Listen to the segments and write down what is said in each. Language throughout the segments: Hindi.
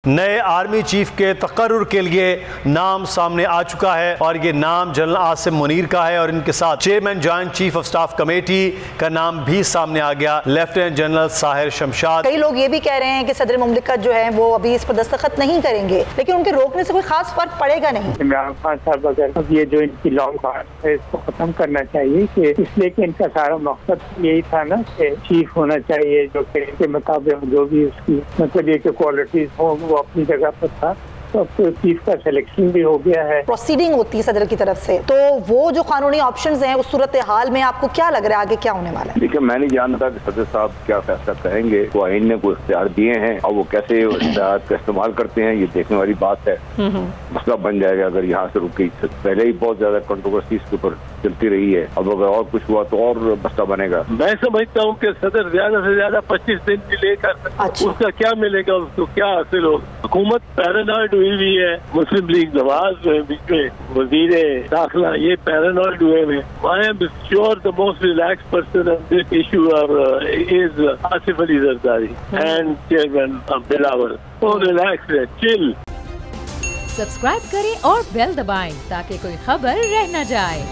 नए आर्मी चीफ के तकर्रुर के लिए नाम सामने आ चुका है और ये नाम जनरल आसिम मुनीर का है और इनके साथ chairman joint chief of staff committee का नाम भी सामने आ गया, लेफ्टिनेंट जनरल साहिर शमशाद। कई लोग ये भी कह रहे हैं कि सदर मुमलिकत जो है वो अभी इस पर दस्तखत नहीं करेंगे, लेकिन उनके रोकने से कोई खास फर्क पड़ेगा नहीं। इमरान खान साहब अगर ये जो इनकी लॉन्ग मार्च है इसको खत्म करना चाहिए, कि इसलिए कि इनका सारा मकसद यही था ना कि चीफ होना चाहिए जो के मुताबिक जो भी उसकी मतलब ये क्वालिटीज हो वो अपनी जगह पर था, तो अब चीफ का सिलेक्शन भी हो गया है। प्रोसीडिंग होती है सदर की तरफ से, तो वो जो कानूनी ऑप्शंस हैं उस सूरत हाल में आपको क्या लग रहा है आगे क्या होने वाला है? देखिए, मैं नहीं जानता कि सदर साहब क्या फैसला करेंगे। वो आइन ने कोई इख्तियार दिए हैं और वो कैसे इख्तियार का इस्तेमाल करते हैं ये देखने वाली बात है। मसला बन जाएगा अगर यहाँ से रुकी। पहले ही बहुत ज्यादा कंट्रोवर्सी इसके ऊपर चलती रही है, अब अगर और कुछ हुआ तो और मसला बनेगा। मैं समझता हूँ कि सदर ज्यादा से ज्यादा 25 दिन डिले कर उसका क्या मिलेगा, उसको क्या हासिल हो। हुकूमत पैरानॉइड हुई हुई है, मुस्लिम लीग नवाज बीच में वजीर दाखिला ये पैरानॉइड हुए हैं। I am sure the most relax person on this issue is Asif Ali Zardari and chairman Bilawal. तो रिलैक्स है, चिल। सब्सक्राइब करें और बेल दबाएं ताकि कोई खबर रह न जाए।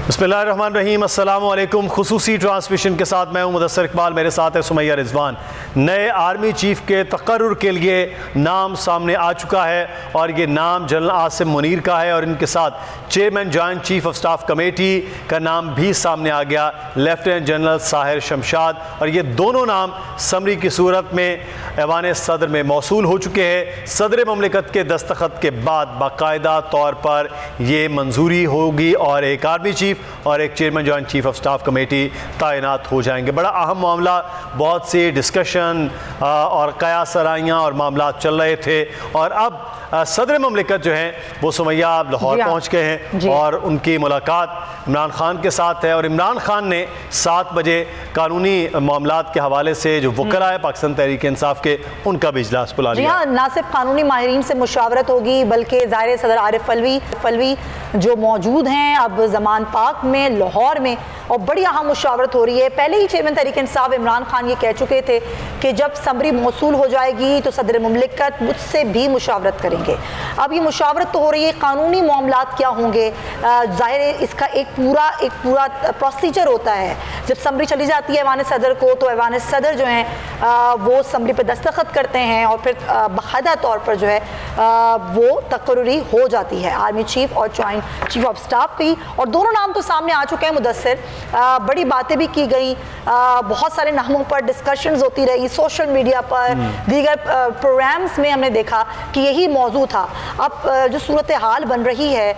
बिस्मिल्लाहिर्रहमानिर्रहीम, अस्सलाम वालेकुम। खुसूसी ट्रांसमिशन के साथ मैं हूं मुदस्सिर इकबाल, मेरे साथ है सुमैया रिजवान। नए आर्मी चीफ के तकर्रुर के लिए नाम सामने आ चुका है और ये नाम जनरल आसिम मुनीर का है और इनके साथ chairman joint chief of staff committee का नाम भी सामने आ गया, लेफ्टिनेंट जनरल साहिर शमशाद। और ये दोनों नाम समरी की सूरत में ऐवान सदर में मौसूल हो चुके हैं। सदर मुमलिकत के दस्तखत के बाद बाकायदा तौर पर ये मंजूरी होगी और एक आर्मी चीफ और एक chairman joint chief of staff committee तैनात हो जाएंगे। बड़ा अहम मामला, बहुत सी डिस्कशन और कयास आराइयाँ और मामला चल रहे थे और अब सदर मुमलिकत जो हैं वो सुमैया लाहौर पहुँच गए हैं और उनकी मुलाकात इमरान खान के साथ है और इमरान खान ने 7 बजे कानूनी मामलात के हवाले से जो वकला है पाकिस्तान तहरीक इंसाफ के उनका भी इजलास बुला लिया। हाँ, ना सिर्फ कानूनी माहिरीन से मुशावरत होगी बल्कि ज़ाहिर सदर आरिफ अलवी जो मौजूद हैं अब ज़मान पाक में लाहौर में, और बड़ी अहम मुशावरत हो रही है। पहले ही चेयरमैन तहरीक इंसाफ इमरान खान ये कह चुके थे कि जब समरी मौसूल हो जाएगी तो सदर मुमलिकत मुझसे भी मुशावरत करेंगे। अब ये मुशावरत तो हो रही है, कानूनी मामलात क्या होंगे, ज़ाहिर है इसका एक पूरा प्रोसीजर होता है। जब समरी चली जाती है ऐवान सदर को तो ऐवान सदर जो हैं वो समरी पर दस्तखत करते हैं और फिर बाकायदा तौर पर जो है वो तकर्रुरी हो जाती है आर्मी चीफ और जॉइंट चीफ ऑफ स्टाफ की। और दोनों नाम तो सामने आ चुके हैं मुदस्सिर, बड़ी बातें भी की गई, बहुत सारे नामों पर डिस्कशंस होती रही सोशल मीडिया पर, दीगर प्रोग्राम्स में हमने देखा कि यही मौजू था। अब जो सूरत हाल बन रही है,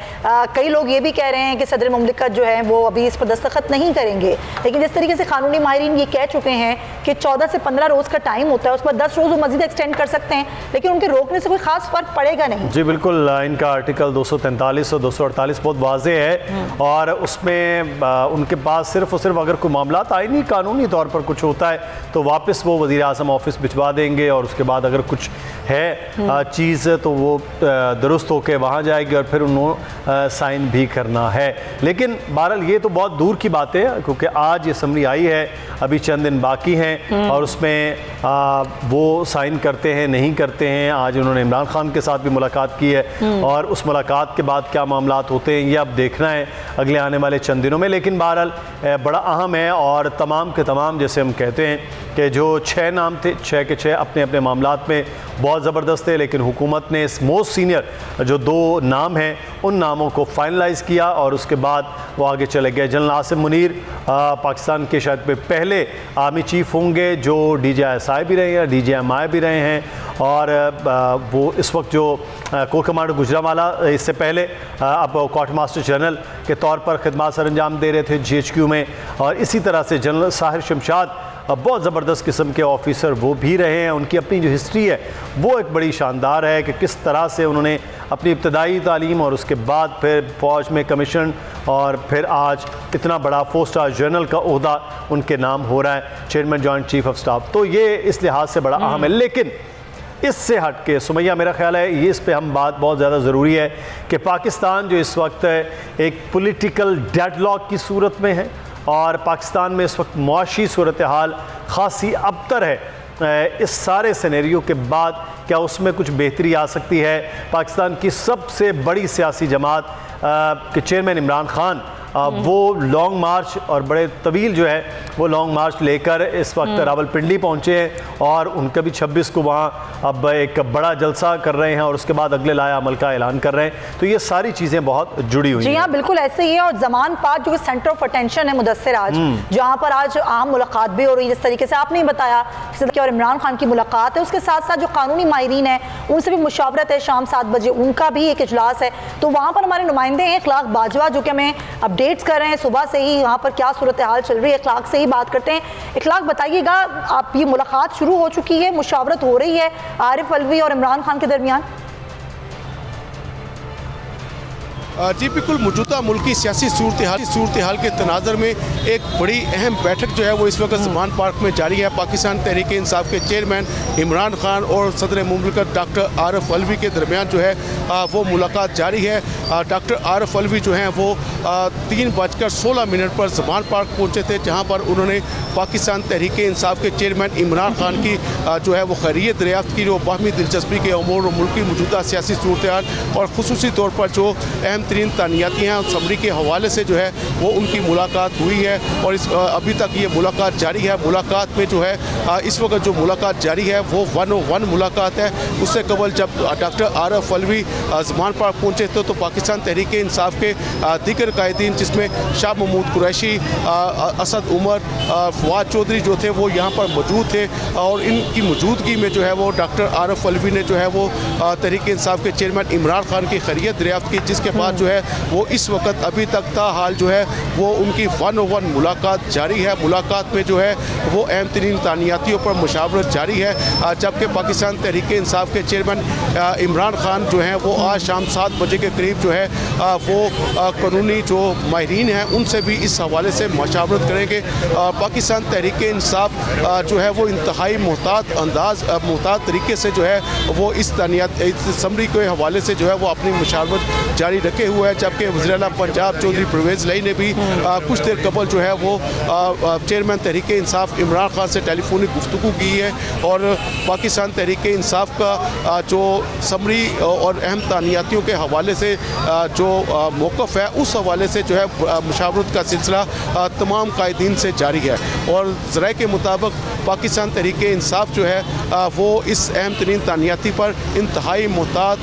कई लोग ये भी कह रहे हैं कि सदर मुमलिकत जो है वो अभी इस पर दस्तखत नहीं करेंगे, लेकिन जिस तरीके से कानूनी माहिरीन ये कह चुके हैं कि 14 से 15 रोज़ का टाइम होता है, उस पर 10 रोज़ वो मजीद एक्सटेंड कर सकते हैं, लेकिन उनके रोकने से कोई खास फर्क पड़ेगा नहीं। जी बिल्कुल, इनका आर्टिकल 243 और 248 बहुत वाज़ेह है और उसमें उनके पास सिर्फ और सिर्फ अगर कोई मामला आईनी कानूनी तौर पर कुछ होता है तो वापस वो वज़ीर आज़म ऑफिस भिजवा देंगे और उसके बाद अगर कुछ है चीज़ तो वो दुरुस्त होकर वहाँ जाएगी और फिर उन्होंने साइन भी करना है। लेकिन बहरहाल ये तो बहुत दूर की बात है क्योंकि आज ये समरी आई है, अभी चंद दिन बाकी हैं और उसमें वो साइन करते हैं नहीं करते हैं। आज उन्होंने इमरान खान के साथ भी मुलाकात की है और उस मुलाकात के बाद क्या मामलात होते हैं ये अब देखना है अगले आने वाले चंद दिनों में। लेकिन बहरहाल बड़ा अहम है और तमाम के तमाम जैसे हम कहते हैं कि जो 6 नाम थे 6 के 6 अपने अपने मामलात में बहुत ज़बरदस्त है, लेकिन हुकूमत ने इस मोस्ट सीनियर जो 2 नाम हैं उन नामों को फाइनलाइज़ किया और उसके बाद वो आगे चले गए। जनरल आसिम मुनीर पाकिस्तान के शायद पहले आर्मी चीफ होंगे जो DGI भी रहे हैं, DGMI भी रहे हैं और वो इस वक्त जो कोर कमांडर गुजरांवाला इससे पहले अब क्वार्टर मास्टर जनरल के तौर पर खिदमत सर अंजाम दे रहे थे GHQ में। और इसी तरह से जनरल साहिर शमशाद बहुत ज़बरदस्त किस्म के ऑफिसर वो भी रहे हैं। उनकी अपनी जो हिस्ट्री है वो एक बड़ी शानदार है कि किस तरह से उन्होंने अपनी इब्तदाई तालीम और उसके बाद फिर फ़ौज में कमीशन और फिर आज इतना बड़ा 4 स्टार जनरल का ओहदा उनके नाम हो रहा है, chairman joint chief of staff. तो ये इस लिहाज से बड़ा अहम है। लेकिन इससे हट के सुमैया, मेरा ख्याल है ये इस पे हम बात बहुत ज़्यादा ज़रूरी है कि पाकिस्तान जो इस वक्त एक पॉलिटिकल डेडलॉक की सूरत में है और पाकिस्तान में इस वक्त मुआशी सूरत हाल ख़ासी अबतर है। इस सारे सिनेरियो के बाद क्या उसमें कुछ बेहतरी आ सकती है? पाकिस्तान की सबसे बड़ी सियासी जमात के चेयरमैन इमरान खान वो लॉन्ग मार्च और बड़े तवील जो है वो लॉन्ग मार्च लेकर इस वक्त रावलपिंडी पहुंचे हैं और उनका भी 26 को वहाँ अब एक बड़ा जलसा कर रहे हैं और उसके बाद अगले लाया अमल का ऐलान कर रहे हैं। तो ये सारी चीज़ें बहुत जुड़ी हुई हैं। जी हाँ, बिल्कुल ऐसे ही है। और ज़मान पाक जो कि सेंटर ऑफ अटेंशन है मुदस्सिर आज, जहाँ पर आज आम मुलाकात भी हो रही है, जिस तरीके से आपने बताया और इमरान खान की मुलाकात है, उसके साथ साथ जो कानूनी माहिरीन है उनसे भी मुशावरत है। शाम 7 बजे उनका भी एक इजलास है। तो वहाँ पर हमारे नुमाइंदे हैं इखलाक बाजवा, जो कि हमें अपडेट्स कर रहे हैं सुबह से ही यहाँ पर क्या सूरत हाल चल रही है। इखलाक से ही बात करते हैं। इखलाक बताइएगा, आप ये मुलाकात शुरू हो चुकी है, मुशावरत हो रही है आरिफ अलवी और इमरान खान के दरमियान? जी बिल्कुल, मौजूदा मुल्की सियासी सूरत हाल के तनाज़र में एक बड़ी अहम बैठक जो है वो इस वक्त ज़मान पार्क में जारी है। पाकिस्तान तहरीक इंसाफ के चेयरमैन इमरान खान और सदर मुमलिकत डॉक्टर आरिफ अलवी के दरमियान जो है वो मुलाकात जारी है। डॉक्टर आरिफ अलवी जो हैं वो 3:16 पर ज़मान पार्क पहुँचे थे, जहाँ पर उन्होंने पाकिस्तान तहरीक इंसाफ के चेयरमैन इमरान खान की जो है वो खैरियत दरियाफ्त की, जो बाहमी दिलचस्पी के अमूर और मुल्क की मौजूदा सियासी सूरत हाल और खुसूसी तौर पर जो अहम तरीन तानियाती हैं समरी के हवाले से जो है वो उनकी मुलाकात हुई है। और इस अभी तक ये मुलाकात जारी है। मुलाकात में जो है इस वक्त जो मुलाकात जारी है वो 101 मुलाकात है। उससे कबल जब डॉक्टर आरिफ अलवी ज़मान पार्क पहुँचे थे तो पाकिस्तान तहरीक इंसाफ के दीगर कायदीन, जिसमें शाह महमूद कुरैशी, असद उमर, फवाद चौधरी जो थे वो यहाँ पर मौजूद थे। और इनकी मौजूदगी में जो है वो डॉक्टर आरिफ अलवी ने जो है वो तहरीक इंसाफ के चेयरमैन इमरान खान की खैरियत दरियाफ्त की, जिसके बाद जो है वो इस वक्त अभी तक ताहाल जो है वो उनकी 101 मुलाकात जारी है। मुलाकात में जो है वो अहम तरीन तानियातियों पर मुशावरत जारी है। जबकि पाकिस्तान तहरीक इंसाफ के चेयरमैन इमरान खान जो हैं वो आज शाम 7 बजे के करीब जो है वो कानूनी जो माहिरीन हैं उनसे भी इस हवाले से मुशावरत करेंगे। पाकिस्तान तहरीक इंसाफ जो है वो इंतहाई मोहतात तरीके से जो है वो इस समरी के हवाले से जो है वो अपनी मुशावरत जारी रखे हुए है। जबकि वज़ीर आला पंजाब चौधरी परवेज़ लई ने भी कुछ देर कबल जो है वो चेयरमैन तहरीक इंसाफ इमरान खान से टेलीफोनिक गुफ्तगू की है और पाकिस्तान तहरीक इंसाफ का जो समरी और अहम तानियातियों के हवाले से जो मौक़िफ़ है उस हवाले से जो है मुशावरत का सिलसिला तमाम कायदीन से जारी है। और ज़राए के मुताबिक पाकिस्तान तहरीक इंसाफ जो है वो इस अहम तरीन तानियाती पर इंतहाई मोहतात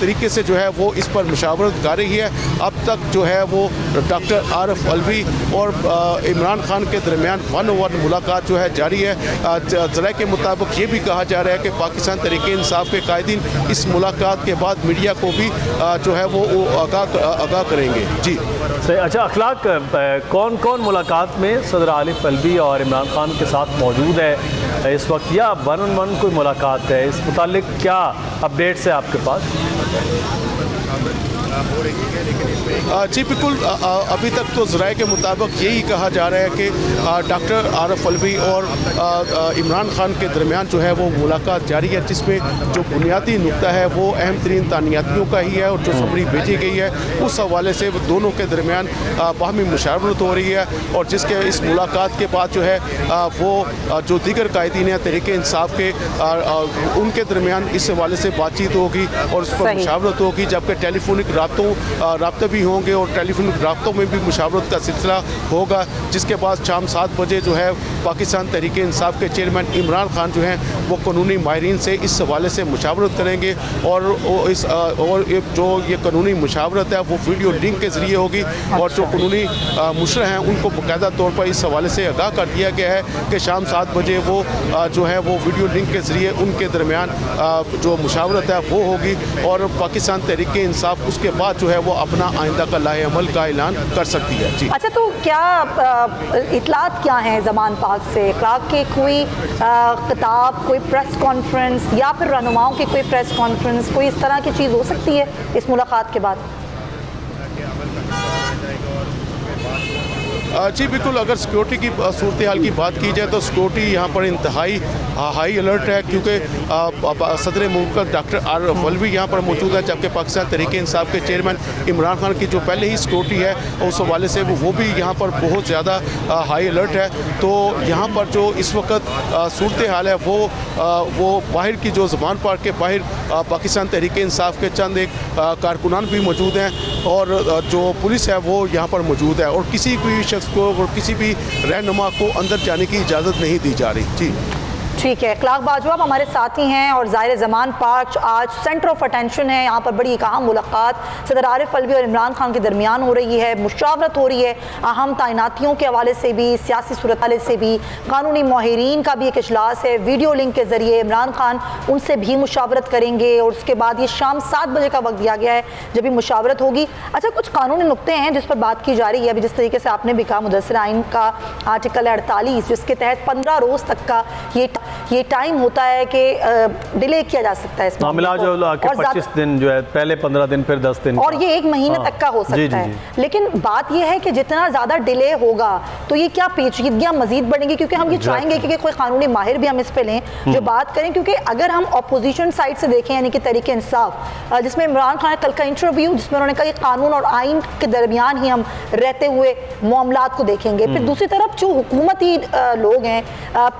तरीके से जो है वो इस पर मुशावरत कर रही है। अब तक जो है वो डॉक्टर आरिफ अलवी और इमरान खान के दरमियान 101 मुलाकात जो है जारी है। ज़राए के मुताबिक ये भी कहा जा रहा है कि पाकिस्तान तहरीक इंसाफ के कायदीन इस मुलाकात के बाद मीडिया को भी जो है वो आगाह करेंगे। जी अच्छा अखलाक, कौन कौन मुलाकात में सदर आरिफ अलवी और इमरान खान के साथ मौजूद है इस वक्त, या 1-on-1 कोई मुलाकात है? इस मुतालिक क्या अपडेट्स है आपके पास? जी बिल्कुल, अभी तक तो ज़राए के मुताबिक यही कहा जा रहा है कि डॉक्टर आरिफ अलवी और इमरान खान के दरमियान जो है वो मुलाकात जारी है, जिसमें जो बुनियादी नुक्ता है वो अहम तरीन तानियातियों का ही है और जो समरी भेजी गई है उस हवाले से वो दोनों के दरमियान बाहमी मुशावरत हो रही है। और जिसके इस मुलाकात के बाद जो है वो जो दीगर कायदीन हैं तहरीक इंसाफ के उनके दरमियान इस हवाले से बातचीत होगी और उस पर मुशावरत होगी। जबकि टेलीफोनिक राब्ते भी होंगे और टेलीफोनिक राब्तों में भी मुशावरत का सिलसिला होगा। जिसके बाद शाम 7 बजे जो है पाकिस्तान तहरीक इंसाफ के चेयरमैन इमरान खान जो हैं वो कानूनी माहिरीन से इस हवाले से मुशावरत करेंगे और जो ये कानूनी मुशावरत है वो वीडियो लिंक के ज़रिए होगी। और जो कानूनी मुशर हैं उनको बाकायदा तौर पर इस हवाले से आगाह कर दिया गया है कि शाम 7 बजे वो जो है वो वीडियो लिंक के ज़रिए उनके दरमियान जो मुशावरत है वो होगी। और पाकिस्तान तहरीक इंसाफ उसके बाद जो है वो अपना आइंदा का लाहे अमल का ऐलान कर सकती है। जी अच्छा, तो क्या इतलात क्या हैं ज़मान पाक से? इखलाक के कोई किताब, कोई प्रेस कॉन्फ्रेंस या फिर रहनुमाओं की कोई प्रेस कॉन्फ्रेंस, कोई इस तरह की चीज़ हो सकती है इस मुलाकात के बाद? जी बिल्कुल, अगर सिक्योरिटी की सूरत हाल की बात की जाए तो सिक्योरिटी यहाँ पर इंतहाई हाई अलर्ट है, क्योंकि सदर मुल्क डॉक्टर आरिफ अलवी यहाँ पर मौजूद है, जबकि पाकिस्तान तहरीक इंसाफ के चेयरमैन इमरान खान की जो पहले ही सिक्योरिटी है उस हवाले से वो भी यहाँ पर बहुत ज़्यादा हाई अलर्ट है। तो यहाँ पर जो इस वक्त सूरत हाल है वो बाहर की जो ज़मान पार्क के बाहर पाकिस्तान तहरीक इंसाफ के चंद एक कारकुनान भी मौजूद हैं और जो पुलिस है वो यहाँ पर मौजूद है, और किसी भी शख्स को और किसी भी रहनुमा को अंदर जाने की इजाज़त नहीं दी जा रही। जी ठीक है, इखलाक बाजवा आप हमारे साथी हैं और ज़ाहिर ज़मान पार्क आज सेंटर ऑफ अटेंशन है। यहाँ पर बड़ी एक अहम मुलाकात सदर आरिफ अलवी और इमरान खान के दरमियान हो रही है, मुशावरत हो रही है अहम तैनातियों के हवाले से भी, सियासी सूरत हाल से भी, कानूनी माहिरीन का भी एक इजलास है, वीडियो लिंक के ज़रिए इमरान खान उनसे भी मुशावरत करेंगे और उसके बाद ये शाम 7 बजे का वक्त दिया गया है जब भी मुशावरत होगी। अच्छा, कुछ कानूनी नुक्ते हैं जिस पर बात की जा रही है। अभी जिस तरीके से आपने भी कहा, मुदस्सिर आइन का आर्टिकल 48 जिसके तहत 15 रोज़ तक का ये टाइम होता है कि डिले किया जा सकता है इस मामला जो 25 दिन जो है, पहले 15 दिन फिर 10 दिन और ये 1 महीने तक का हो सकता है। लेकिन बात यह है कि जितना ज़्यादा डिले होगा तो ये क्या पेचीदगियाँ मजीद बढ़ेंगी, क्योंकि हम ये चाहेंगे कि कोई कानूनी माहिर भी हम इस पे लें जो बात करें, क्योंकि अगर हम अपोजिशन साइड से देखें यानी कि तहरीक इंसाफ जिसमें इमरान खान कल का इंटरव्यू जिसमें उन्होंने कहा कि कानून और आइन के दरमियान ही हम रहते हुए मामलात को देखेंगे, फिर दूसरी तरफ जो हुकूमती लोग हैं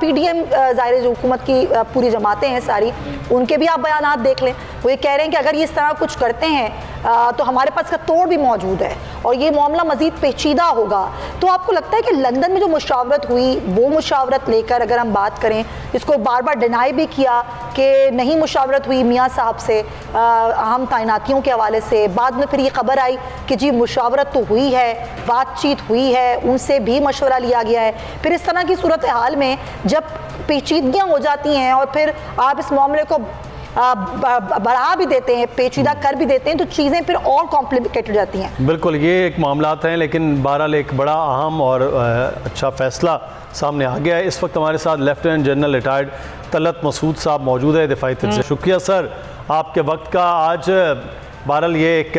PDM ज़ाहिर जो हुकूमत की पूरी जमातें हैं सारी, उनके भी आप बयानात देख लें, वो ये कह रहे हैं कि अगर ये इस तरह कुछ करते हैं तो हमारे पास का तोड़ भी मौजूद है और ये मामला मजीद पेचीदा होगा। तो आपको लगता है कि लंदन में जो मुशावरत हुई वो मुशावरत लेकर अगर हम बात करें, इसको बार बार डिनाई भी किया कि नहीं मुशावरत हुई मियाँ साहब से अहम तैनातियों के हवाले से, बाद में फिर ये खबर आई कि जी मुशावरत तो हुई है, बातचीत हुई है, उनसे भी मशवरा लिया गया है। फिर इस तरह की सूरत हाल में जब पेचीदगियाँ हो जाती हैं और फिर आप इस मामले को बढ़ा भी देते हैं, पेचीदा कर भी देते हैं, तो चीज़ें फिर और कॉम्प्लिकेटेड जाती हैं। बिल्कुल, ये एक मामलात हैं, लेकिन बहरहाल एक बड़ा अहम और अच्छा फैसला सामने आ गया है। इस वक्त हमारे साथ lieutenant general retired Talat Masood साहब मौजूद है दिफाई से। शुक्रिया सर आपके वक्त का। आज बहरहाल ये एक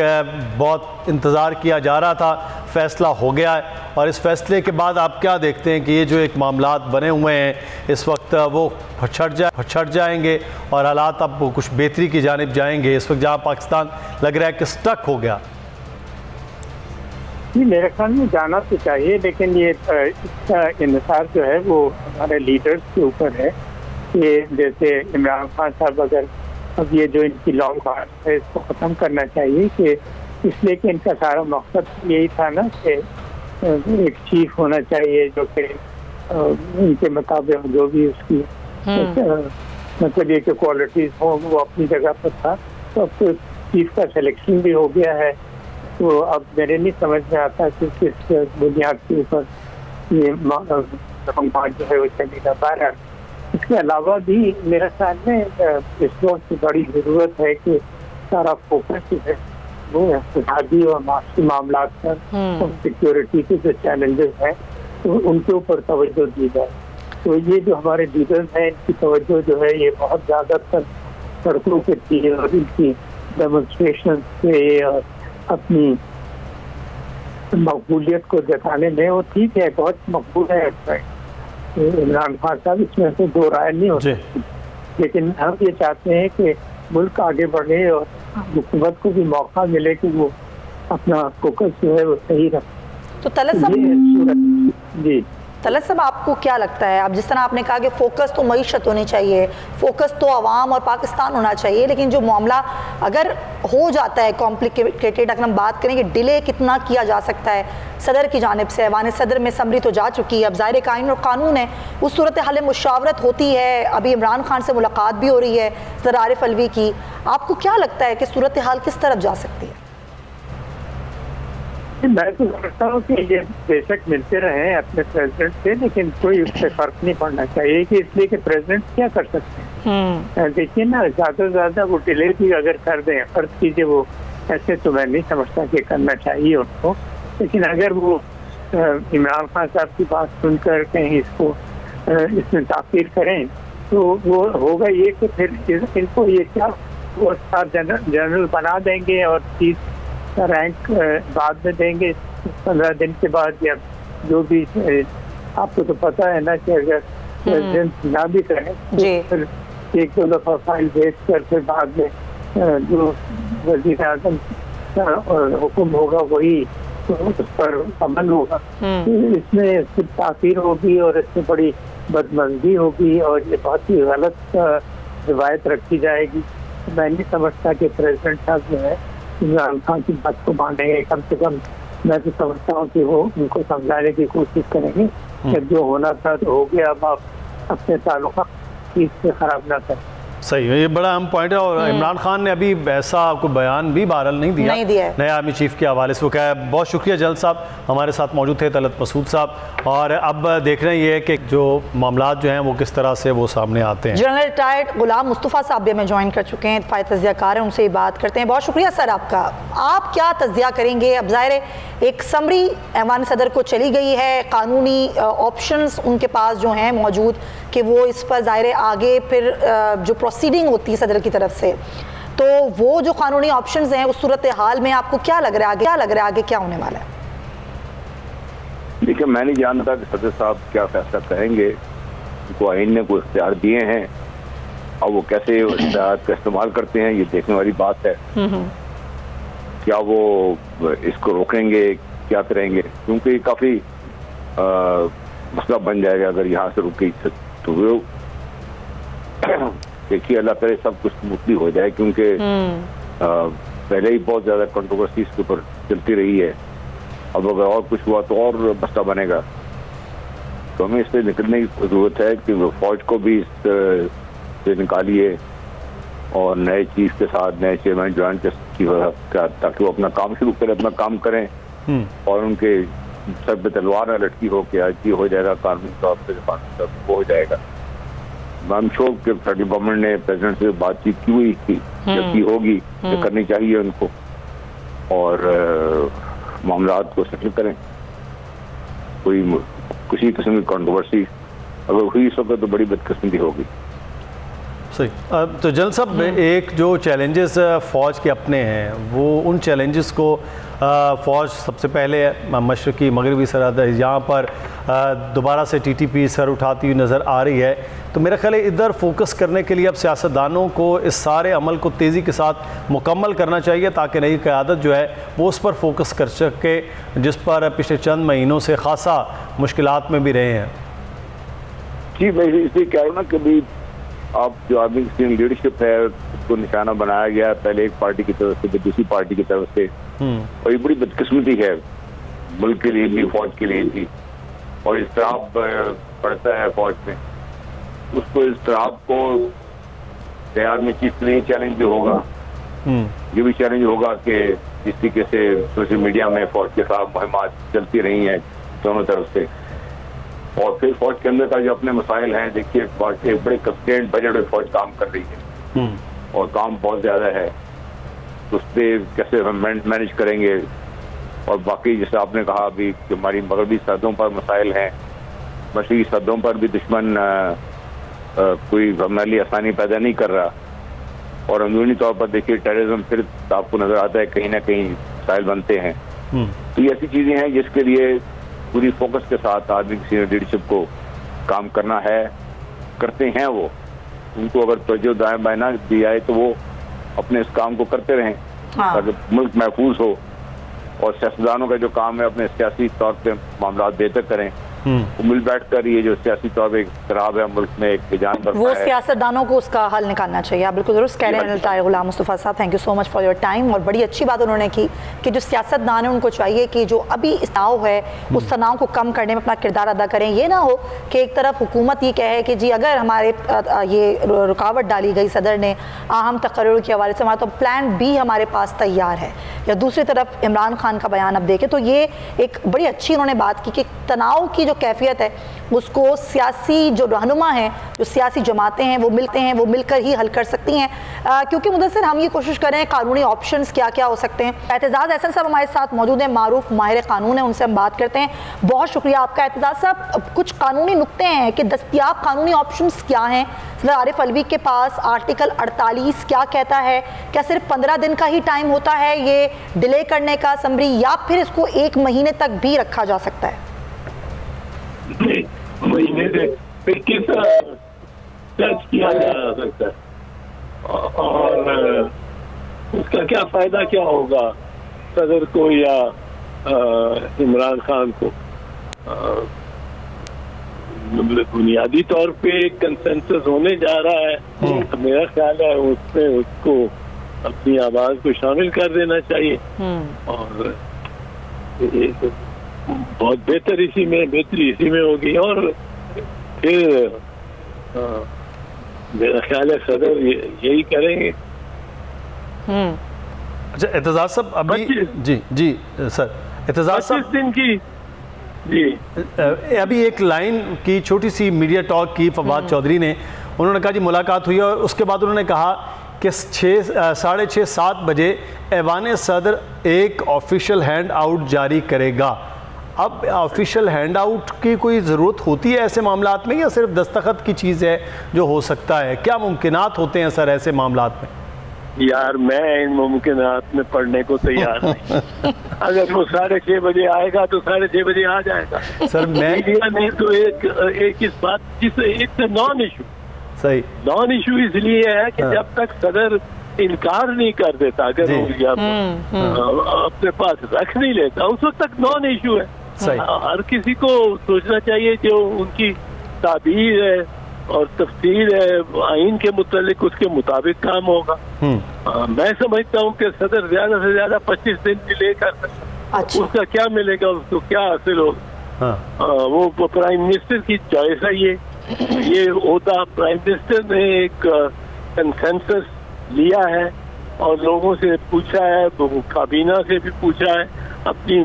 बहुत इंतज़ार किया जा रहा था, फ़ैसला हो गया है, और इस फैसले के बाद आप क्या देखते हैं कि ये जो एक मामलात बने हुए हैं इस वक्त वो फछड़ जाएंगे और हालात अब कुछ बेहतरी की जानिब जाएंगे, इस वक्त जहाँ पाकिस्तान लग रहा है कि स्टक हो गया? जी, मेरे ख्याल में जाना तो चाहिए, लेकिन ये इसका इंतजार जो है वो हमारे लीडर्स के ऊपर है। ये जैसे इमरान खान साहब अगर अब ये जो इनकी लॉन्ग मार्च है इसको ख़त्म करना चाहिए, कि इसलिए कि इनका सारा मकसद यही था ना कि एक चीफ होना चाहिए जो कि उनके मुताबिक जो भी उसकी मतलब ये कि क्वालिटीज़ हो वो अपनी जगह पर था। तो अब तो चीफ का सिलेक्शन भी हो गया है, तो अब मेरे नहीं समझ में आता कि किस बुनियाद के ऊपर ये लॉन्ग मार्च जो है वो चलेगा। बाहर इसके अलावा भी मेरे ख्याल में इस वक्त बड़ी ज़रूरत है कि सारा फोकस जो है वो इक़्तिसादी और माशी मामला पर और सिक्योरिटी के जो चैलेंजेस हैं तो उनके ऊपर तवज्जो दी जाए। तो ये जो हमारे लीडर्स हैं इनकी तवज्जो जो है ये बहुत ज़्यादातर सड़कों पे थी और इनकी डेमोन्स्ट्रेशन से और अपनी मकबूलियत को जताने में वो ठीक है, बहुत मकबूल है इमरान खान साहब, इसमें तो दो राय नहीं होती, लेकिन हम ये चाहते हैं कि मुल्क आगे बढ़े और हुकूमत को भी मौका मिले कि वो अपना फोकस जो है वो सही रखे। तो तलत साहब आपको क्या लगता है, अब जिस तरह आपने कहा कि फोकस तो मईशत होनी चाहिए, फोकस तो अवाम और पाकिस्तान होना चाहिए, लेकिन जो मामला अगर हो जाता है कॉम्प्लिकेटेड, अगर हम बात करें कि डिले कितना किया जा सकता है सदर की जानिब से, ऐवान सदर में समरी तो जा चुकी है, अब ज़ाहिर कानून और कानून है, उस सूरत हाल मुशावरत होती है, अभी इमरान खान से मुलाकात भी हो रही है सदर आरिफ अलवी की, आपको क्या लगता है कि सूरत हाल किस तरफ जा सकती है? मैं तो समझता हूँ कि ये बेशक मिलते रहे अपने प्रेसिडेंट से, लेकिन कोई उससे फर्क नहीं पड़ना चाहिए कि इसलिए कि प्रेसिडेंट क्या कर सकते हैं। देखिए ना, ज़्यादा से ज़्यादा वो डिले भी अगर कर दें, फर्ज कीजिए वो ऐसे, तो मैं नहीं समझता कि करना चाहिए उनको, लेकिन अगर वो इमरान खान साहब की बात सुनकर कहीं इसको इसमें ताक़ीर करें तो वो होगा ये कि फिर इनको ये क्या वो जनरल बना देंगे और चीज़ का रैंक बाद में देंगे 15 दिन के बाद, या जो भी। आपको तो पता है ना कि अगर प्रेसिडेंट ना भी करें तो फिर एक दो दफा फाइल भेज कर फिर बाद में जो वज़ीर आज़म हुक्म होगा वही उस पर अमल होगा। इसमें सिर्फ ताख़ीर होगी और इसमें बड़ी बदमज़गी होगी और ये बहुत ही गलत रिवायत रखी जाएगी। मैं नहीं समझता कि प्रेसिडेंट साहब जो है इमरान खान की बात को मानेंगे। कम से कम मैं तो समझता हूँ कि वो उनको समझाने की कोशिश करेंगे कि जो होना था तो हो गया, अब आप अपने ताल्लुक़ चीज़ से ख़राब ना करें। सही है, ये बड़ा अहम पॉइंट है। और इमरान खान ने अभी ऐसा आपको बयान भी बहरहाल नहीं दिया नए आर्मी चीफ के हवाले से। वो क्या है, बहुत शुक्रिया जल्द साहब हमारे साथ मौजूद थे, तलत मसूद साहब। और अब देख रहे हैं ये कि जो मामला जो हैं वो किस तरह से वो सामने आते हैं। जनरल रिटायर्ड गुलाम मुस्तफ़ा साहब भी हमें ज्वाइन कर चुके हैं, इत्तेफाक तज़ियाकार हैं, उनसे बात करते हैं। बहुत शुक्रिया सर आपका। आप क्या तज़िया करेंगे? अब ज़ाहिर है एक समरी ऐवान सदर को चली गई है, कानूनी ऑप्शंस उनके पास जो हैं मौजूद कि वो इस पर ज़ाहिर आगे फिर जो प्रोसीडिंग होती है सदर की तरफ से, तो वो जो कानूनी ऑप्शंस हैं उस सूरत हाल में आपको क्या लग रहा है आगे क्या होने वाला है? देखिए, मैं नहीं जानता कि सदर साहब क्या फैसला करेंगे। उनको आईन ने कोई इख्तियार दिए हैं, और वो कैसे इख्तियार का इस्तेमाल करते हैं ये देखने वाली बात है। क्या वो इसको रोकेंगे, क्या करेंगे, क्योंकि काफ़ी मसला बन जाएगा अगर यहाँ से रुकी तो। वो देखिए, अल्लाह करे सब कुछ स्मूथली हो जाए, क्योंकि पहले ही बहुत ज़्यादा कंट्रोवर्सी इसके ऊपर चलती रही है। अब अगर और कुछ हुआ तो और मसला बनेगा। तो हमें इससे निकलने की ज़रूरत है कि फौज को भी इससे निकालिए और नए चीफ के साथ नए चेयरमैन ज्वाइन ताकि वो अपना काम शुरू करें, अपना काम करें और उनके सर पे तलवार न लटकी हो कि आज ये हो जाएगा कानूनी तौर पर, वो हो जाएगा। आई एम श्योर कि फेडरल गवर्नमेंट ने प्रेसिडेंट से बातचीत की हुई थी, जबकि होगी तो करनी चाहिए उनको, और मामलात को सेटल करें। कोई किसी किस्म की कंट्रोवर्सी अगर हुई इस वक्त तो बड़ी बदकिस्मती होगी। सही। तो जनरल साहब, एक जो चैलेंजेस फ़ौज के अपने हैं वो उन चैलेंजेस को फ़ौज सबसे पहले मशरक़ी मगरबी सरहद यहाँ पर दोबारा से टीटीपी सर उठाती हुई नज़र आ रही है। तो मेरा ख्याल है इधर फोकस करने के लिए अब सियासतदानों को इस सारे अमल को तेज़ी के साथ मुकम्मल करना चाहिए ताकि नई क़यादत जो है वो उस पर फोकस कर सके, जिस पर पिछले चंद महीनों से ख़ासा मुश्किलात में भी रहे हैं। जी, मैं इसलिए कह रहा हूँ ना कि भाई आप जो आर्मी की लीडरशिप है उसको निशाना बनाया गया, पहले एक पार्टी की तरफ से फिर दूसरी पार्टी की तरफ से, और ये बड़ी बदकिस्मती है मुल्क के लिए भी, फौज के लिए भी। और इस्तिराब पड़ता है फौज में, उसको इस्तिराब को आर्मी चीफ के लिए चैलेंज भी होगा। ये भी चैलेंज होगा कि जिस तरीके से सोशल मीडिया में फौज के खिलाफ मुहिमात चलती रही हैं दोनों तरफ से, और फिर फौज के अंदर का जो अपने मसाइल हैं, देखिए एक बड़े कंस्टेंट बजट में फौज काम कर रही है और काम बहुत ज़्यादा है, तो उस पर कैसे हम मैनेज करेंगे। और बाकी जैसे आपने कहा अभी कि हमारी मगरबी सरहदों पर मसाइल हैं, मशरक़ी सरहदों पर भी दुश्मन कोई हमारे लिए आसानी पैदा नहीं कर रहा, और अंदरूनी तौर पर देखिए टेररिज्म फिर आपको नज़र आता है कहीं ना कहीं मसाइल बनते हैं। तो ये ऐसी चीज़ें हैं जिसके लिए पूरी फोकस के साथ आर्मी की सीनियर लीडरशिप को काम करना है, करते हैं वो। उनको अगर तवज्जो दाएं बाएं ना दी जाए तो वो अपने इस काम को करते रहें ताकि मुल्क महफूज हो, और सियासतदानों का जो काम है अपने सियासी तौर पे मामला बेहतर करें। वो मिल बैठ कर ये जो सियासी तौर पर खराब है मुल्क में एक जान बरपा है, वो सियासतदानों को उसका हल निकालना चाहिए। आप बिल्कुल दुरुस्त कह रहे हैं रिटायर्ड गुलाम मुस्तफ़ा साहब, thank you so much for your time. और बड़ी अच्छी बात उन्होंने की कि जो सियासतदान है उनको चाहिए कि जो अभी तनाव है उस तनाव को कम करने में अपना किरदार अदा करें। ये ना हो कि एक तरफ हुकूमत ये कहे कि जी अगर हमारे ये रुकावट डाली गई सदर ने अहम तकर्रुर के हवाले से, हमारा तो प्लान बी हमारे पास तैयार है, या दूसरी तरफ इमरान खान का बयान अब देखें तो ये एक बड़ी अच्छी उन्होंने बात की कि तनाव की जो कैफियत है उसको सियासी जो रहनुमा हैं, जो सियासी जमातें हैं, वो मिलते हैं, वो मिलकर ही हल कर सकती हैं। क्योंकि मुदस्सिर हम ये कोशिश कर रहे हैं कानूनी ऑप्शंस क्या क्या हो सकते हैं। एतजाज़ अहसन साहब हमारे साथ मौजूद हैं, मारूफ माहिर कानून है, उनसे हम बात करते हैं। बहुत शुक्रिया आपका एतजाज़ साहब। कुछ कानूनी नुक्ते हैं कि दस्तयाब कानूनी ऑप्शंस क्या हैं? सदर आरिफ अलवी के पास आर्टिकल 48 क्या कहता है? क्या सिर्फ 15 दिन का ही टाइम होता है ये डिले करने का असम्बली, या फिर इसको 1 महीने तक भी रखा जा सकता है? फिर किस तरह सर्च किया जा सकता है और उसका क्या फायदा क्या होगा सदर को या इमरान खान को। बुनियादी तौर पे कंसेंसस होने जा रहा है, तो मेरा ख्याल है उसमें उसको अपनी आवाज को शामिल कर देना चाहिए और बहुत बेहतरी इसी में होगी। और फिर मेरा ख्याल है सदर यही करेंगे। अच्छा एतजाज साहब अभी जी सर एतजाज साहब दिन की जी अभी एक लाइन की छोटी सी मीडिया टॉक की फवाद चौधरी ने, उन्होंने कहा जी मुलाकात हुई और उसके बाद उन्होंने कहा कि 6:30-7 बजे ऐवान सदर एक ऑफिशियल हैंड आउट जारी करेगा। अब ऑफिशियल हैंड आउट की कोई ज़रूरत होती है ऐसे मामलात में या सिर्फ दस्तखत की चीज़ है जो हो सकता है? क्या मुमकिनात होते हैं सर ऐसे मामलात में? यार मैं इन मुमकिनात में पढ़ने को तैयार नहीं। अगर वो 6:30 बजे आएगा तो 6:30 बजे आ जाएगा। सर मैं मीडिया ने तो एक इस बात जिस नॉन इशू सही नॉन इशू इसलिए है कि जब तक सदर इनकार नहीं कर देता, अगर अपने पास रख नहीं लेता, उस वक्त तक नॉन इशू है। हर किसी को सोचना चाहिए जो उनकी ताबीर है और तफसीर है आइन के मुतालिक उसके मुताबिक काम होगा। मैं समझता हूँ कि सदर ज्यादा से ज्यादा 25 दिन डिले कर सकता। अच्छा। उसका क्या मिलेगा, उसको क्या हासिल होगा? वो प्राइम मिनिस्टर की चॉइस है। ये होता प्राइम मिनिस्टर ने एक कंसेंसस लिया है और लोगों से पूछा है, काबीना से भी पूछा है, अपनी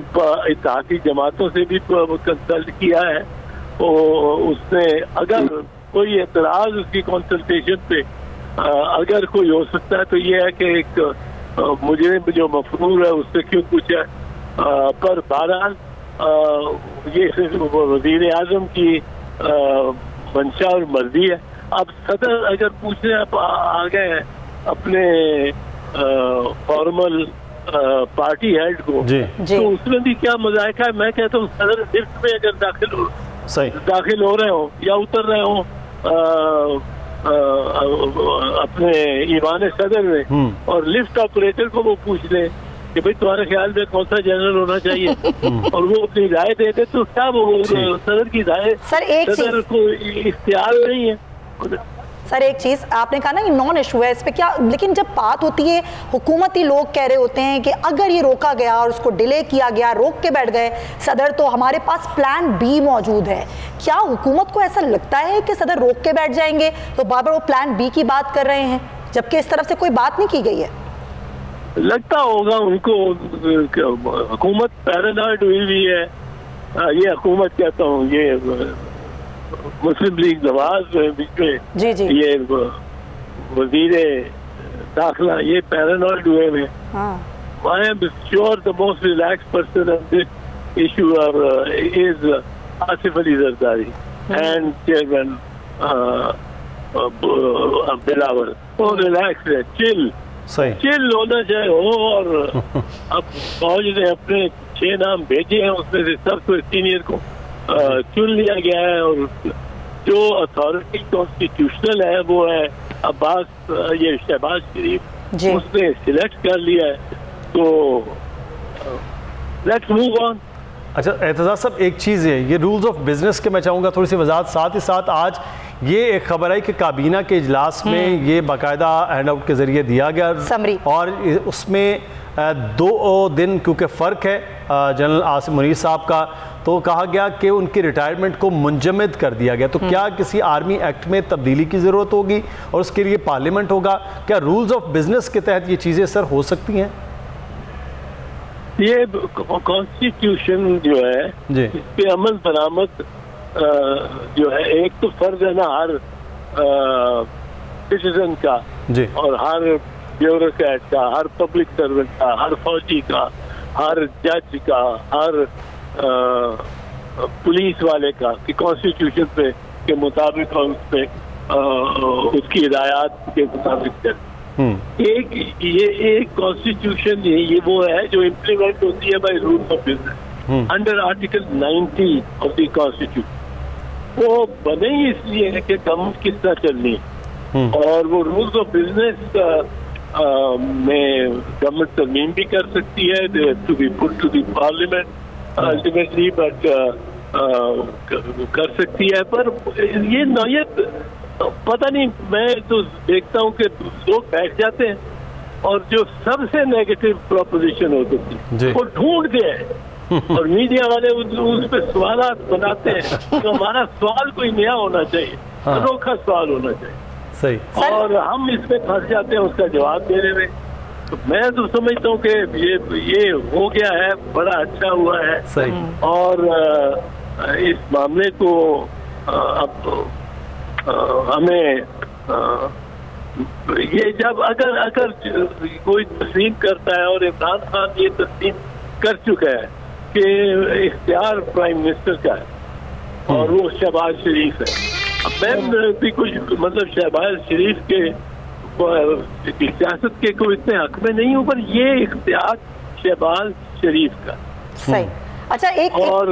इत्तेहादी जमातों से भी कंसल्ट किया है। तो उसने अगर कोई एतराज उसकी कंसल्टेशन पे अगर कोई हो सकता है तो ये है कि एक मुझे जो मफरूर है उससे क्यों पूछा है। पर बहरहाल ये वज़ीर आज़म की मंशा और मर्जी है। अब सदर अगर पूछने आ गए हैं अपने फॉर्मल पार्टी हेड को तो उसमें भी क्या मजायका है। मैं कहता हूँ सदर लिफ्ट में अगर दाखिल हो रहे हो या उतर रहे हो अपने ईवान सदर में और लिफ्ट ऑपरेटर को वो पूछ ले कि भाई तुम्हारे ख्याल में कौन सा जनरल होना चाहिए और वो अपनी राय दे दे तो क्या वो सदर की राय सदर को इख्तियार नहीं है। सर एक चीज़ आपने कहा ना कि नॉन इशू है इस पे क्या, लेकिन जब बात होती है हुकूमती लोग कह रहे होते हैं कि अगर ये रोका गया और उसको डिले किया गया, रोक के बैठ गए सदर, तो हमारे पास प्लान बी मौजूद है। क्या हुकूमत को ऐसा लगता है कि सदर रोक के बैठ जाएंगे तो बार-बार वो प्लान बी की बात कर रहे हैं जबकि इस तरफ से कोई बात नहीं की गई है? लगता होगा उनको हुकूमत पैरानॉइड हुई है। ये हुकूमत कहता हूँ, ये मुस्लिम लीग नवाज बीच में ये वजीरे दाखिला ये पैरानॉइड हुए में। I am sure the most relax person on this issue is Asif Ali Zardari and chairman Bilawal. वो रिलैक्स है, चिल होना चाहिए हो। और अब फौज ने अपने 6 नाम भेजे हैं, उसमें से सबसे सीनियर को चुन लिया गया है और जो अथॉरिटी कॉन्स्टिट्यूशनल है वो है अब्बास, ये शहबाज शरीफ, उसने सिलेक्ट कर लिया है। तो लेट्स मूव ऑन। अच्छा एतजाज साहब एक चीज़ है, ये रूल्स ऑफ बिजनेस के मैं चाहूँगा थोड़ी सी वजाहत। साथ ही साथ आज ये एक खबर आई कि काबीना के इजलास में ये बाकायदा हैंड आउट के जरिए दिया गया समरी, और उसमें 2 दिन क्योंकि फ़र्क है जनरल आसिम मुनीर साहब का, तो कहा गया कि उनकी रिटायरमेंट को मुंजमद कर दिया गया। तो क्या किसी आर्मी एक्ट में तब्दीली की ज़रूरत होगी और उसके लिए पार्लियामेंट होगा? क्या रूल्स ऑफ बिजनेस के तहत ये चीज़ें सर हो सकती हैं? ये कॉन्स्टिट्यूशन जो है इस पे अमल बरामद जो है, एक तो फर्ज है ना हर सिटीजन का और हर ब्यूरोक्रेट का, हर पब्लिक सर्वेंट का, हर फौजी का, हर जज का, हर पुलिस वाले का कि कॉन्स्टिट्यूशन पे के मुताबिक और उस पे उसकी हिदायत के मुताबिक एक कॉन्स्टिट्यूशन ये वो है जो इम्प्लीमेंट होती है by rules of business under article 90 of the constitution. वो बने ही इसलिए है कि गवर्नमेंट किस तरह चलनी और वो रूल्स ऑफ बिजनेस में गवर्नमेंट तरमीम भी कर सकती है to be put to the parliament ultimately, but कर सकती है। पर ये नौयत पता नहीं, मैं तो देखता हूँ कि लोग बैठ जाते हैं और जो सबसे नेगेटिव प्रोपोजिशन होती थी वो ढूंढते हैं और मीडिया वाले उस पर सवाल बनाते हैं। तो हमारा सवाल कोई नया होना चाहिए, अनोखा सवाल होना चाहिए। सही। और हम इसमें फंस जाते हैं उसका जवाब देने में। तो मैं तो समझता हूँ कि ये हो गया है, बड़ा अच्छा हुआ है। सही। और इस मामले को अब हमें ये जब अगर कोई तस्लीम करता है, और इमरान खान ये तस्लीम कर चुका है कि इख्तियार प्राइम मिनिस्टर का है और वो शहबाज शरीफ है। अब मैं भी कुछ मतलब शहबाज शरीफ के सियासत के कोई इतने हक में नहीं हूँ, पर ये इख्तियार शहबाज शरीफ का। सही। अच्छा, और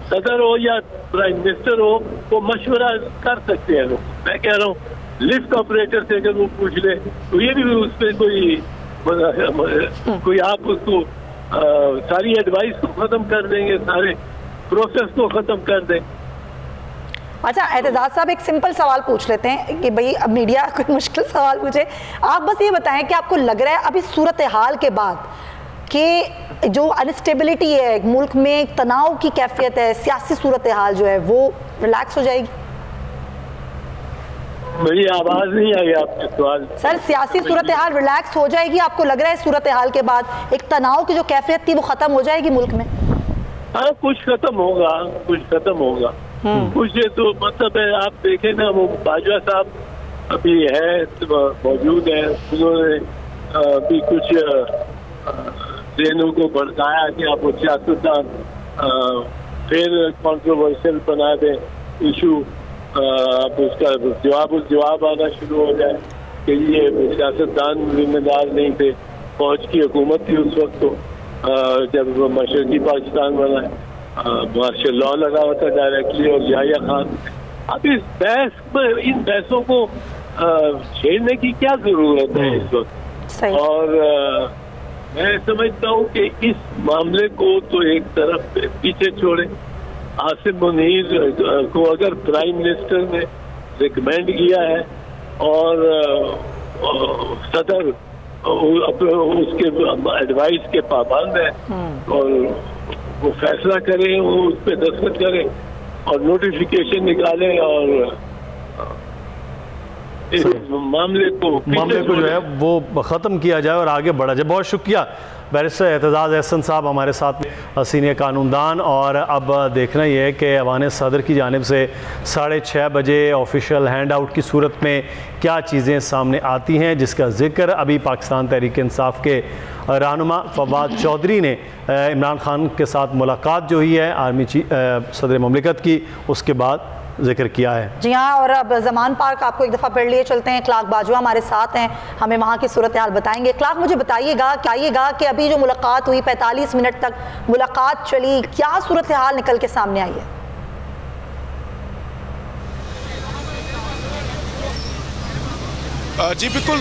सदर हो या प्राइम मिनिस्टर हो वो मशवरा कर सकते हैं लोग। मैं कह रहा हूँ लिफ्ट ऑपरेटर से अगर वो पूछ ले तो ये भी उस पर कोई आप उसको सारी एडवाइस को खत्म कर देंगे, सारे प्रोसेस को खत्म कर देंगे। अच्छा एतजाज साहब, एक सिंपल सवाल पूछ लेते हैं कि भाई अब मीडिया कोई मुश्किल सवाल पूछे, आप बस ये बताएं कि आपको लग रहा है अभी सूरत हाल के बाद कि जो अनस्टेबिलिटी है मुल्क में, तनाव की कैफियत है, सियासी सूरत हाल जो है वो रिलैक्स हो जाएगी? मेरी आवाज नहीं आई आपके सवाल। सर, सियासी सूरत हाल रिलैक्स हो जाएगी आपको लग रहा है सूरत हाल के बाद? एक तनाव की जो कैफियत थी वो खत्म हो जाएगी मुल्क में? हाँ, कुछ खत्म होगा, कुछ खत्म होगा। कुछ तो मतलब है, आप देखें ना, वो बाजवा साहब अभी है, मौजूद है, उन्होंने भी कुछ ट्रेनों को भड़काया कि आप सियासतदान फिर कंट्रोवर्शियल बना दें इशू, अब उसका जवाब आना शुरू हो जाए कि ये सियासतदान जिम्मेदार नहीं थे, फौज की हुकूमत थी उस वक्त। तो जब मशरकी पाकिस्तान बना मार्शल लॉ लगा हुआ था डायरेक्टली, और याहिया खान। अब इस बहस में, इन बहसों को छेड़ने की क्या जरूरत है इस वक्त? और मैं समझता हूँ कि इस मामले को तो एक तरफ पीछे छोड़े। आसिम मुनीर को अगर प्राइम मिनिस्टर ने रिकमेंड किया है और सदर उसके एडवाइस के पाबंद है और वो फैसला करें, वो उस पर दस्तखत करें और नोटिफिकेशन निकालें और इस मामले को जो है वो ख़त्म किया जाए और आगे बढ़ा जाए। बहुत शुक्रिया बैरिस्टर एतजाज़ अहसन साहब हमारे साथ में, सीनियर कानूनदान। और अब देखना ये है कि ऐवान सदर की जानिब से 6:30 बजे ऑफिशियल हैंड आउट की सूरत में क्या चीज़ें सामने आती हैं, जिसका जिक्र अभी पाकिस्तान तहरीक इंसाफ के रहनुमा फवाद चौधरी ने इमरान खान के साथ मुलाकात जो हुई है आर्मी सदर मुमलिकत की, उसके बाद जिक्र किया है। जी हाँ, और अब ज़मान पार्क आपको एक दफ़ा फिर लिए चलते हैं। क्लार्क बाजवा हमारे साथ हैं, हमें वहाँ की सूरत हाल बताएंगे। क्लार्क, मुझे बताइएगा कि अभी जो मुलाकात हुई, 45 मिनट तक मुलाकात चली, क्या सूरत हाल निकल के सामने आई है? जी बिल्कुल,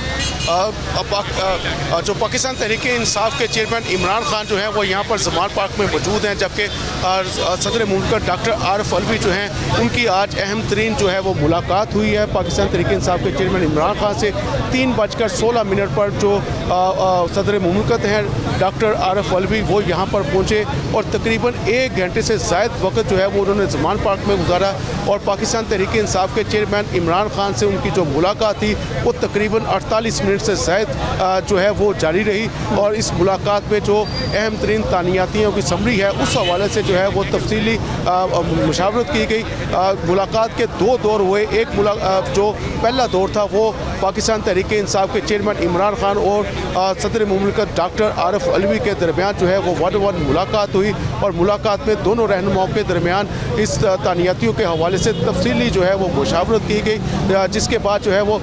जो पाकिस्तान तहरीक इंसाफ के चेयरमैन इमरान खान जो हैं वो यहाँ पर ज़मान पार्क में मौजूद हैं, जबकि सदर मुमलिकत डॉक्टर आरिफ अलवी जो हैं उनकी आज अहम तरीन जो है वो मुलाकात हुई है पाकिस्तान तहरीक इंसाफ के चेयरमैन इमरान खान से। 3:16 पर जो सदर मुमलिकत हैं डॉक्टर आरिफ अलवी वो यहाँ पर पहुँचे और तकरीबन 1 घंटे से ज़ायद वक्त जो है वो उन्होंने ज़मान पार्क में गुजारा और पाकिस्तान तहरीक इंसाफ के चेयरमैन इमरान खान से उनकी जो मुलाकात थी वो तकरीबन 48 मिनट से ज़ायद जो है वो जारी रही। और इस मुलाकात में जो अहम तरीन तानियातियों की समरी है उस हवाले से जो है वो तफसीली मुशावरत की गई। मुलाकात के 2 दौर हुए। एक जो पहला दौर था वो पाकिस्तान तहरीक इंसाफ के चेयरमैन इमरान खान और सदर मुमलिकत डॉक्टर आरिफ अलवी के दरमियान जो है वो 1-1 मुलाकात हुई और मुलाकात में दोनों रहनुमाओं के दरमियान इस तानियातियों के हवाले से तफसीली जो है वो मुशावरत की गई, जिसके बाद जो है वो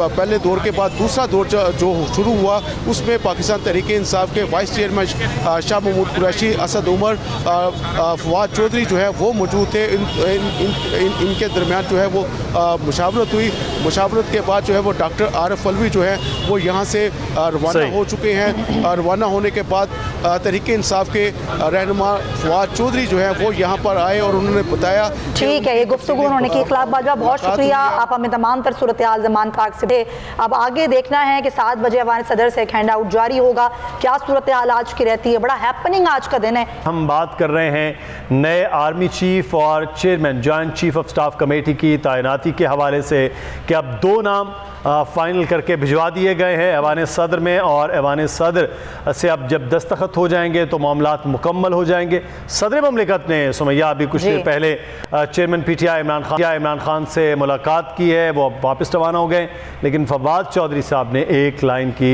पहले दौर के बाद दूसरा दौर जो शुरू हुआ उसमें पाकिस्तान तहरीक इंसाफ के वाइस चेयरमैन शाह महमूद कुरैशी, असद उमर, फवाद चौधरी जो है वो मौजूद थे। इनके दरमियान जो है वो मुशावरत हुई। मुशावरत के बाद जो है वो डॉक्टर आरिफ अलवी जो है वो यहाँ से रवाना हो चुके हैं। रवाना होने के बाद तहरीक इंसाफ के रहनुमा फवाद चौधरी जो है वो यहाँ पर आए और उन्होंने बताया। ठीक है, ये गुफ्तगू उन्होंने की। इखलाक बाजवा, बहुत शुक्रिया, आप हमें तमाम तर सूरत हाल ज़मान पाक से थे। अब आगे देखना है कि 7 बजे अवान सदर से एक हैंड आउट जारी होगा, क्या सूरत हाल आज की रहती है। बड़ा हैपनिंग आज का दिन है। हम बात कर रहे हैं नए आर्मी चीफ और chairman joint chief of staff committee की तैनाती के हवाले से कि अब 2 नाम फाइनल करके भिजवा दिए गए हैं ऐवान सदर में, और ऐवान सदर से अब जब दस्तखत हो जाएंगे तो मामलात मुकम्मल हो जाएंगे। सदर ममलिकत ने सुमैया अभी कुछ देर पहले चेयरमैन PTI इमरान खान से मुलाकात की है, वो वापस रवाना हो गए, लेकिन फवाद चौधरी साहब ने एक लाइन की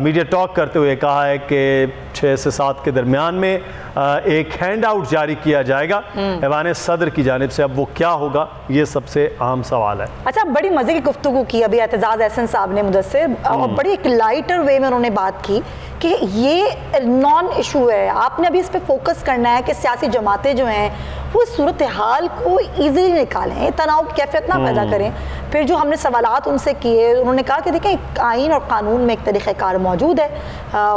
मीडिया टॉक करते हुए कहा है कि 6 से 7 के दरमियान में एक हैंड आउट जारी किया जाएगा ऐवान सदर की जानिब से। अब वो क्या होगा, ये सबसे अहम सवाल है। अच्छा, बड़ी मजे की गुफ्तगू की अभी एतजाज़ एहसन साहब ने मुदस्सिर, और बड़ी एक लाइटर वे में उन्होंने बात की कि ये नॉन इशू है, आपने अभी इस पे फोकस करना है कि सियासी जमातें जो हैं वो सूरत हाल को ईजिली निकालें, तनाव की कैफियत ना पैदा करें। फिर जो हमने सवालात उनसे किए, उन्होंने कहा कि देखें आइन और कानून में एक तरीक़ाकार मौजूद है,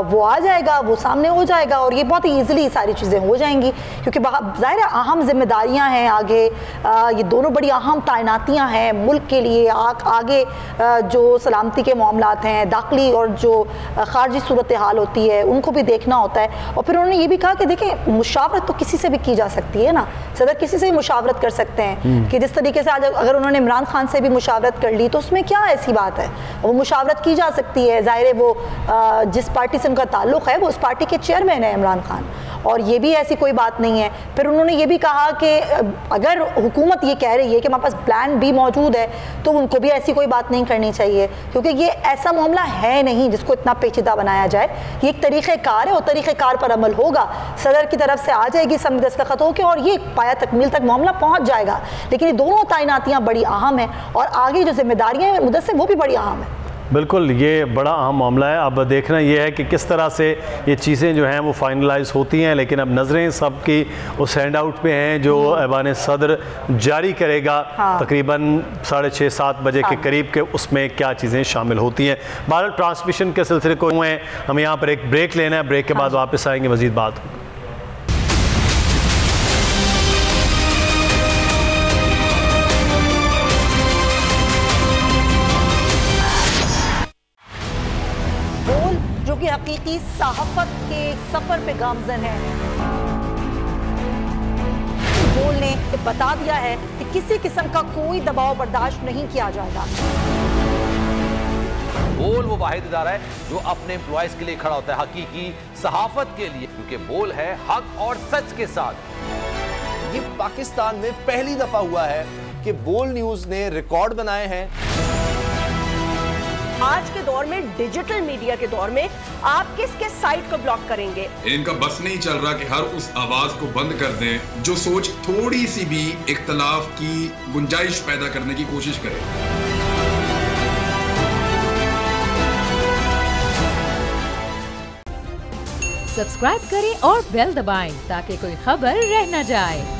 वो आ जाएगा, वो सामने हो जाएगा और ये बहुत ही ईजिली सारी चीज़ें हो जाएंगी, क्योंकि ज़ाहिर है अहम जिम्मेदारियाँ हैं आगे, ये दोनों बड़ी अहम तैनातियाँ हैं मुल्क के लिए। आगे जो सलामती के मामलात हैं, दाखिली और जो खारजी सूरत हाल होती है उनको भी देखना होता है। और फिर उन्होंने ये भी कहा कि देखें मुशावरत तो किसी से भी की जा सकती है ना, सदर किसी से भी मुशावरत कर सकते हैं, कि जिस तरीके से आज अगर उन्होंने इमरान खान से भी मुशावरत कर ली तो उसमें क्या ऐसी बात है, वो मुशावरत की जा सकती है। ज़ाहिर है वो जिस पार्टी से उनका ताल्लुक़ है वो उस पार्टी के चेयरमैन है इमरान खान, और ये भी ऐसी कोई बात नहीं है। फिर उन्होंने ये भी कहा कि अगर हुकूमत ये कह रही है कि हमारे पास प्लान बी मौजूद है तो उनको भी ऐसी कोई बात नहीं करनी चाहिए, क्योंकि ये ऐसा मामला है नहीं जिसको इतना पेचीदा बनाया जाए। ये एक तरीक़ेकार है और तरीक़ेकार पर अमल होगा, सदर की तरफ से आ जाएगी सब दस्तखत होकर और ये पाया तकमील तक मामला पहुँच जाएगा। लेकिन ये दोनों तैनातियाँ बड़ी अहम हैं और आगे जो जिम्मेदारियाँ हैं मुदस्सिर वो भी बड़ी अहम है। बिल्कुल, ये बड़ा अहम मामला है। अब देखना ये है कि किस तरह से ये चीज़ें जो हैं वो फाइनलाइज होती हैं, लेकिन अब नज़रें सबकी उस हैंड आउट पे हैं जो ऐवान सदर जारी करेगा तकरीबन 6:30-7 बजे के करीब के, उसमें क्या चीज़ें शामिल होती हैं। भारत ट्रांसमिशन के सिलसिले को हुए हमें यहाँ पर एक ब्रेक लेना है, ब्रेक के बाद वापस आएंगे, मज़ीद बात होगी। कि हकीकी सहाफत के सफर पे गामजन है। बोल ने बता दिया है कि किसी किस्म का कोई दबाव बर्दाश्त नहीं किया जाएगा। बोल वो वाहिद इदारा है जो अपने एम्प्लॉयज के लिए खड़ा होता है, हकीकी सहाफत के लिए, क्योंकि बोल है हक और सच के साथ। ये पाकिस्तान में पहली दफा हुआ है कि बोल न्यूज ने रिकॉर्ड बनाए हैं। आज के दौर में, डिजिटल मीडिया के दौर में, आप किस किस साइट को ब्लॉक करेंगे? इनका बस नहीं चल रहा कि हर उस आवाज को बंद कर दें जो सोच थोड़ी सी भी इख्तलाफ की गुंजाइश पैदा करने की कोशिश करे। सब्सक्राइब करें और बेल दबाएं ताकि कोई खबर रह न जाए।